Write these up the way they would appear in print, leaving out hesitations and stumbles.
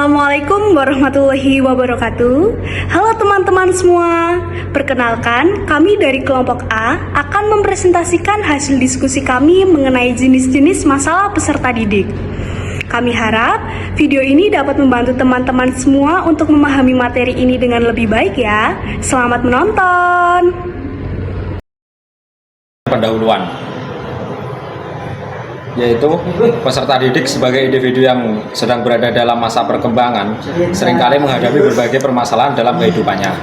Assalamualaikum warahmatullahi wabarakatuh. Halo teman-teman semua. Perkenalkan, kami dari kelompok A akan mempresentasikan hasil diskusi kami mengenai jenis-jenis masalah peserta didik. Kami harap video ini dapat membantu teman-teman semua untuk memahami materi ini dengan lebih baik ya. Selamat menonton. Pendahuluan, yaitu peserta didik sebagai individu yang sedang berada dalam masa perkembangan seringkali menghadapi berbagai permasalahan dalam kehidupannya,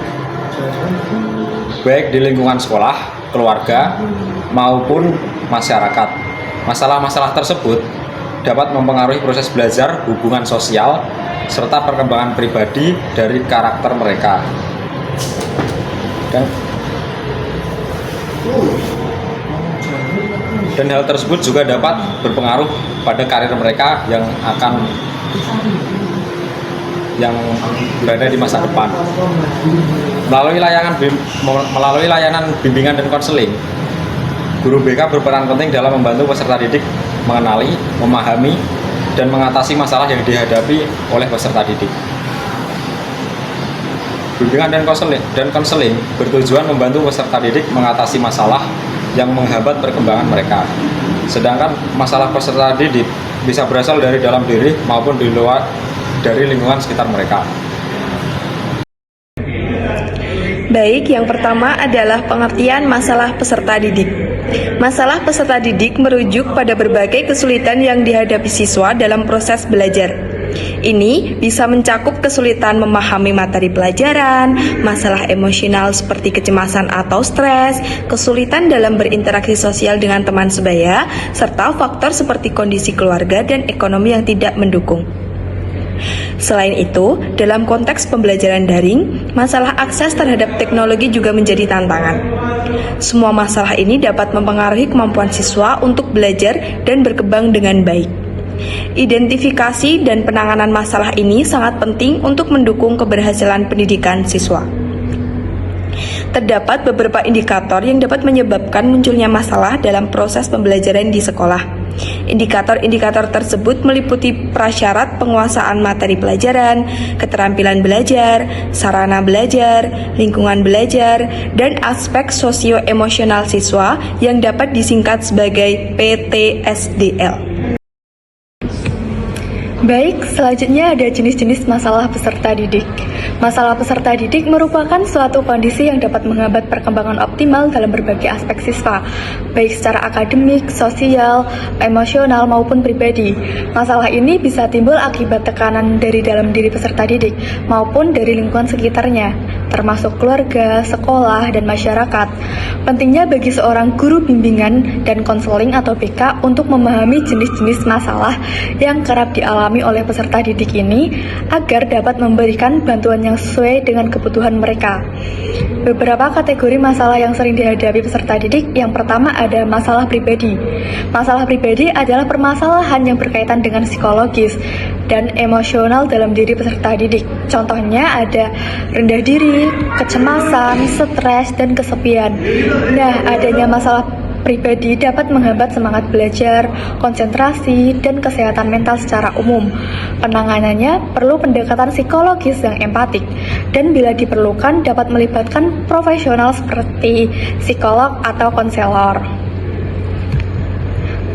baik di lingkungan sekolah, keluarga, maupun masyarakat. Masalah-masalah tersebut dapat mempengaruhi proses belajar, hubungan sosial, serta perkembangan pribadi dari karakter mereka. Dan hal tersebut juga dapat berpengaruh pada karir mereka yang berada di masa depan. Melalui layanan bimbingan dan konseling, guru BK berperan penting dalam membantu peserta didik mengenali, memahami, dan mengatasi masalah yang dihadapi oleh peserta didik. Bimbingan dan konseling bertujuan membantu peserta didik mengatasi masalah yang menghambat perkembangan mereka. Sedangkan masalah peserta didik bisa berasal dari dalam diri maupun di luar dari lingkungan sekitar mereka. Baik, yang pertama adalah pengertian masalah peserta didik. Masalah peserta didik merujuk pada berbagai kesulitan yang dihadapi siswa dalam proses belajar. Ini bisa mencakup kesulitan memahami materi pelajaran, masalah emosional seperti kecemasan atau stres, kesulitan dalam berinteraksi sosial dengan teman sebaya, serta faktor seperti kondisi keluarga dan ekonomi yang tidak mendukung. Selain itu, dalam konteks pembelajaran daring, masalah akses terhadap teknologi juga menjadi tantangan. Semua masalah ini dapat mempengaruhi kemampuan siswa untuk belajar dan berkembang dengan baik. Identifikasi dan penanganan masalah ini sangat penting untuk mendukung keberhasilan pendidikan siswa. Terdapat beberapa indikator yang dapat menyebabkan munculnya masalah dalam proses pembelajaran di sekolah. Indikator-indikator tersebut meliputi prasyarat penguasaan materi pelajaran, keterampilan belajar, sarana belajar, lingkungan belajar, dan aspek sosioemosional siswa yang dapat disingkat sebagai PTSDL. Baik, selanjutnya ada jenis-jenis masalah peserta didik. Masalah peserta didik merupakan suatu kondisi yang dapat menghambat perkembangan optimal dalam berbagai aspek siswa, baik secara akademik, sosial, emosional, maupun pribadi. Masalah ini bisa timbul akibat tekanan dari dalam diri peserta didik, maupun dari lingkungan sekitarnya, termasuk keluarga, sekolah, dan masyarakat. Pentingnya bagi seorang guru bimbingan dan konseling atau BK untuk memahami jenis-jenis masalah yang kerap dialami oleh peserta didik ini agar dapat memberikan bantuan yang sesuai dengan kebutuhan mereka. Beberapa kategori masalah yang sering dihadapi peserta didik, yang pertama ada masalah pribadi. Masalah pribadi adalah permasalahan yang berkaitan dengan psikologis dan emosional dalam diri peserta didik. Contohnya ada rendah diri, kecemasan, stres, dan kesepian. Nah, adanya masalah pribadi dapat menghambat semangat belajar, konsentrasi, dan kesehatan mental secara umum. Penanganannya perlu pendekatan psikologis yang empatik, dan bila diperlukan dapat melibatkan profesional seperti psikolog atau konselor.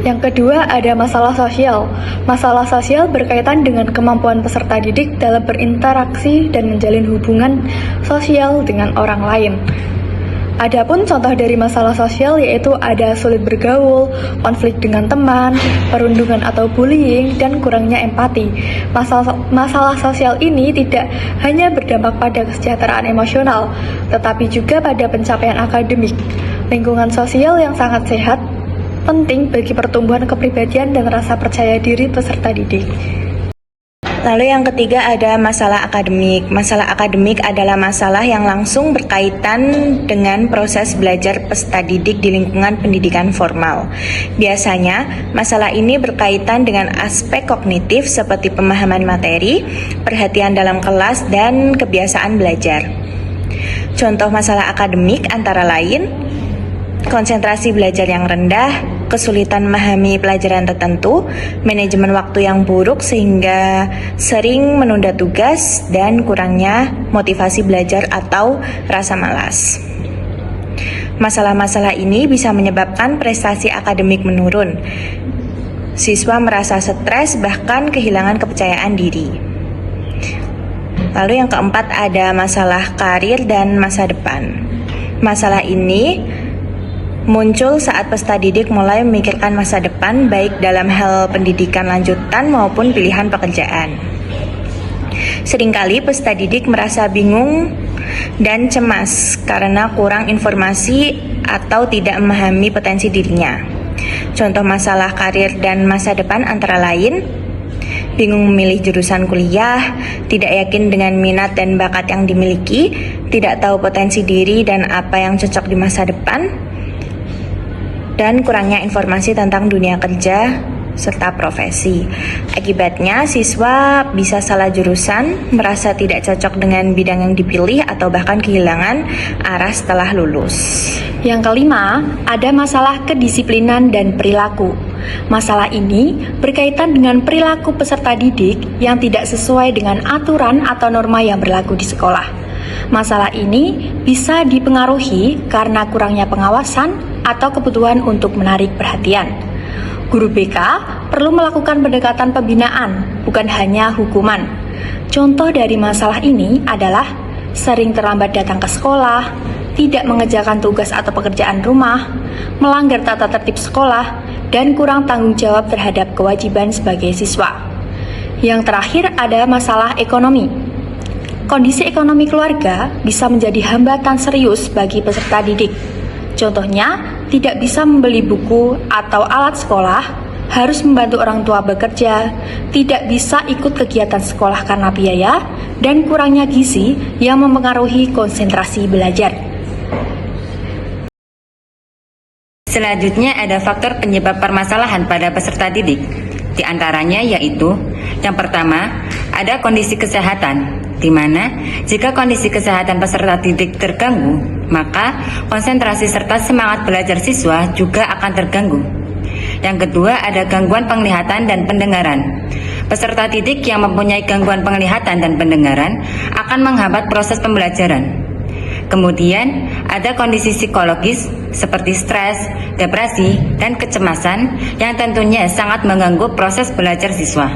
Yang kedua ada masalah sosial. Masalah sosial berkaitan dengan kemampuan peserta didik dalam berinteraksi dan menjalin hubungan sosial dengan orang lain. Adapun contoh dari masalah sosial yaitu ada sulit bergaul, konflik dengan teman, perundungan atau bullying, dan kurangnya empati. Masalah sosial ini tidak hanya berdampak pada kesejahteraan emosional, tetapi juga pada pencapaian akademik. Lingkungan sosial yang sangat sehat penting bagi pertumbuhan kepribadian dan rasa percaya diri peserta didik. Lalu yang ketiga ada masalah akademik. Masalah akademik adalah masalah yang langsung berkaitan dengan proses belajar peserta didik di lingkungan pendidikan formal. Biasanya, masalah ini berkaitan dengan aspek kognitif seperti pemahaman materi, perhatian dalam kelas, dan kebiasaan belajar. Contoh masalah akademik antara lain konsentrasi belajar yang rendah, kesulitan memahami pelajaran tertentu, manajemen waktu yang buruk sehingga sering menunda tugas, dan kurangnya motivasi belajar atau rasa malas. Masalah-masalah ini bisa menyebabkan prestasi akademik menurun. Siswa merasa stres, bahkan kehilangan kepercayaan diri. Lalu yang keempat ada masalah karir dan masa depan. Masalah ini muncul saat peserta didik mulai memikirkan masa depan, baik dalam hal pendidikan lanjutan maupun pilihan pekerjaan. Seringkali peserta didik merasa bingung dan cemas karena kurang informasi atau tidak memahami potensi dirinya. Contoh masalah karir dan masa depan antara lain: bingung memilih jurusan kuliah, tidak yakin dengan minat dan bakat yang dimiliki, tidak tahu potensi diri dan apa yang cocok di masa depan, dan kurangnya informasi tentang dunia kerja serta profesi. Akibatnya, siswa bisa salah jurusan, merasa tidak cocok dengan bidang yang dipilih, atau bahkan kehilangan arah setelah lulus. Yang kelima, ada masalah kedisiplinan dan perilaku. Masalah ini berkaitan dengan perilaku peserta didik yang tidak sesuai dengan aturan atau norma yang berlaku di sekolah. Masalah ini bisa dipengaruhi karena kurangnya pengawasan atau kebutuhan untuk menarik perhatian. Guru BK perlu melakukan pendekatan pembinaan, bukan hanya hukuman. Contoh dari masalah ini adalah sering terlambat datang ke sekolah, tidak mengerjakan tugas atau pekerjaan rumah, melanggar tata tertib sekolah, dan kurang tanggung jawab terhadap kewajiban sebagai siswa. Yang terakhir ada masalah ekonomi. Kondisi ekonomi keluarga bisa menjadi hambatan serius bagi peserta didik. Contohnya, tidak bisa membeli buku atau alat sekolah, harus membantu orang tua bekerja, tidak bisa ikut kegiatan sekolah karena biaya, dan kurangnya gizi yang mempengaruhi konsentrasi belajar. Selanjutnya ada faktor penyebab permasalahan pada peserta didik. Di antaranya yaitu, yang pertama, ada kondisi kesehatan, di mana jika kondisi kesehatan peserta didik terganggu, maka konsentrasi serta semangat belajar siswa juga akan terganggu. Yang kedua, ada gangguan penglihatan dan pendengaran. Peserta didik yang mempunyai gangguan penglihatan dan pendengaran akan menghambat proses pembelajaran. Kemudian, ada kondisi psikologis seperti stres, depresi, dan kecemasan yang tentunya sangat mengganggu proses belajar siswa.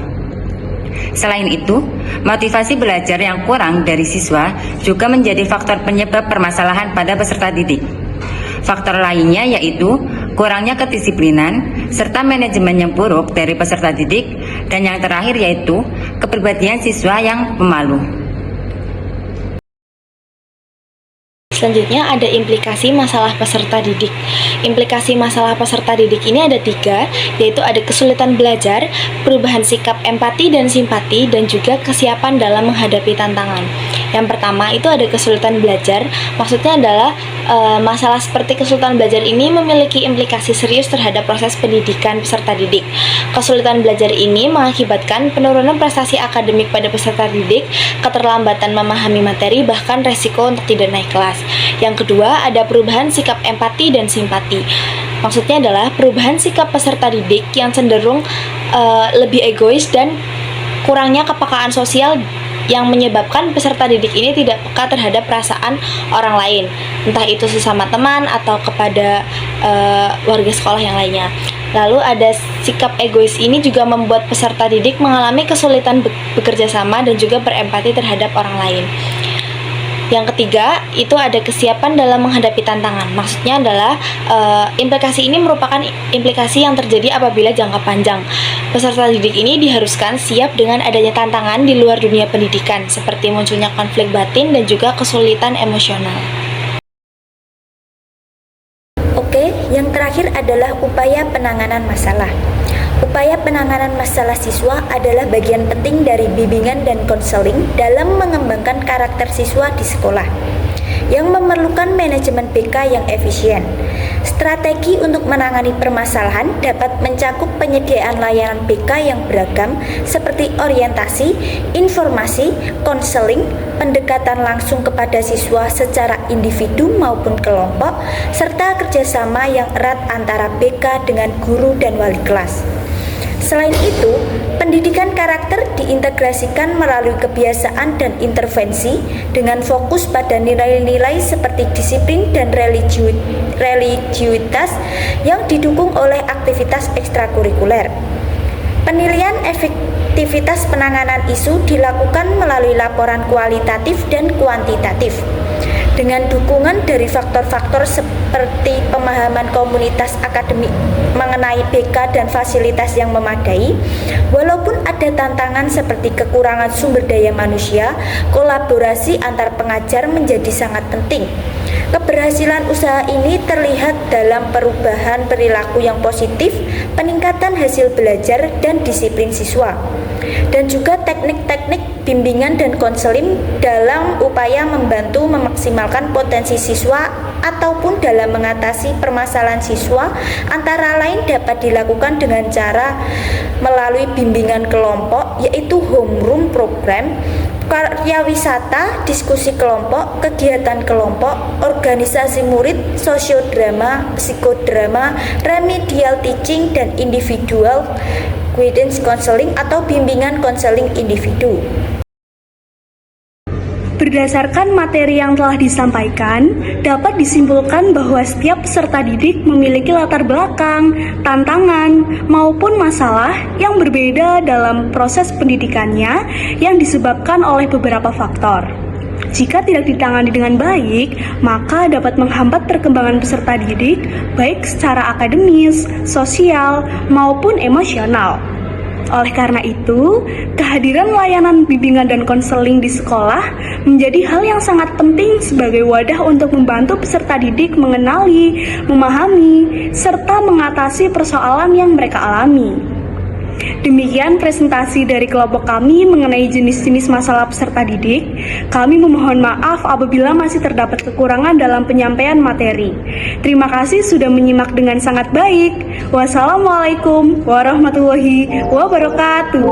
Selain itu, motivasi belajar yang kurang dari siswa juga menjadi faktor penyebab permasalahan pada peserta didik. Faktor lainnya yaitu kurangnya kedisiplinan serta manajemen yang buruk dari peserta didik, dan yang terakhir yaitu kepribadian siswa yang pemalu. Selanjutnya ada implikasi masalah peserta didik. Implikasi masalah peserta didik ini ada 3, yaitu ada kesulitan belajar, perubahan sikap empati dan simpati, dan juga kesiapan dalam menghadapi tantangan. Yang pertama itu ada kesulitan belajar, maksudnya adalah masalah seperti kesulitan belajar ini memiliki implikasi serius terhadap proses pendidikan peserta didik. Kesulitan belajar ini mengakibatkan penurunan prestasi akademik pada peserta didik, keterlambatan memahami materi, bahkan resiko untuk tidak naik kelas. Yang kedua, ada perubahan sikap empati dan simpati. Maksudnya adalah perubahan sikap peserta didik yang cenderung lebih egois dan kurangnya kepekaan sosial yang menyebabkan peserta didik ini tidak peka terhadap perasaan orang lain, entah itu sesama teman atau kepada warga sekolah yang lainnya. Lalu ada sikap egois ini juga membuat peserta didik mengalami kesulitan bekerja sama dan juga berempati terhadap orang lain. Yang ketiga, itu ada kesiapan dalam menghadapi tantangan. Maksudnya adalah implikasi ini merupakan implikasi yang terjadi apabila jangka panjang. Peserta didik ini diharuskan siap dengan adanya tantangan di luar dunia pendidikan, seperti munculnya konflik batin dan juga kesulitan emosional. Oke, yang terakhir adalah upaya penanganan masalah. Upaya penanganan masalah siswa adalah bagian penting dari bimbingan dan konseling dalam mengembangkan karakter siswa di sekolah, yang memerlukan manajemen BK yang efisien. Strategi untuk menangani permasalahan dapat mencakup penyediaan layanan BK yang beragam seperti orientasi, informasi, konseling, pendekatan langsung kepada siswa secara individu maupun kelompok, serta kerjasama yang erat antara BK dengan guru dan wali kelas. Selain itu, pendidikan karakter diintegrasikan melalui kebiasaan dan intervensi dengan fokus pada nilai-nilai seperti disiplin dan religiusitas yang didukung oleh aktivitas ekstrakurikuler. Penilaian efektivitas penanganan isu dilakukan melalui laporan kualitatif dan kuantitatif. Dengan dukungan dari faktor-faktor seperti pemahaman komunitas akademik mengenai BK dan fasilitas yang memadai, walaupun ada tantangan seperti kekurangan sumber daya manusia, kolaborasi antar pengajar menjadi sangat penting. Keberhasilan usaha ini terlihat dalam perubahan perilaku yang positif, peningkatan hasil belajar dan disiplin siswa, dan juga teknik-teknik bimbingan dan konseling dalam upaya membantu memaksimalkan potensi siswa ataupun dalam mengatasi permasalahan siswa, antara lain dapat dilakukan dengan cara melalui bimbingan kelompok, yaitu homeroom program, karya wisata, diskusi kelompok, kegiatan kelompok, organisasi murid, sosiodrama, psikodrama, remedial teaching, dan individual guidance counseling atau bimbingan konseling individu. Berdasarkan materi yang telah disampaikan, dapat disimpulkan bahwa setiap peserta didik memiliki latar belakang, tantangan, maupun masalah yang berbeda dalam proses pendidikannya yang disebabkan oleh beberapa faktor. Jika tidak ditangani dengan baik, maka dapat menghambat perkembangan peserta didik baik secara akademis, sosial, maupun emosional. Oleh karena itu, kehadiran layanan bimbingan dan konseling di sekolah menjadi hal yang sangat penting sebagai wadah untuk membantu peserta didik mengenali, memahami, serta mengatasi persoalan yang mereka alami. Demikian presentasi dari kelompok kami mengenai jenis-jenis masalah peserta didik. Kami memohon maaf apabila masih terdapat kekurangan dalam penyampaian materi. Terima kasih sudah menyimak dengan sangat baik. Wassalamualaikum warahmatullahi wabarakatuh.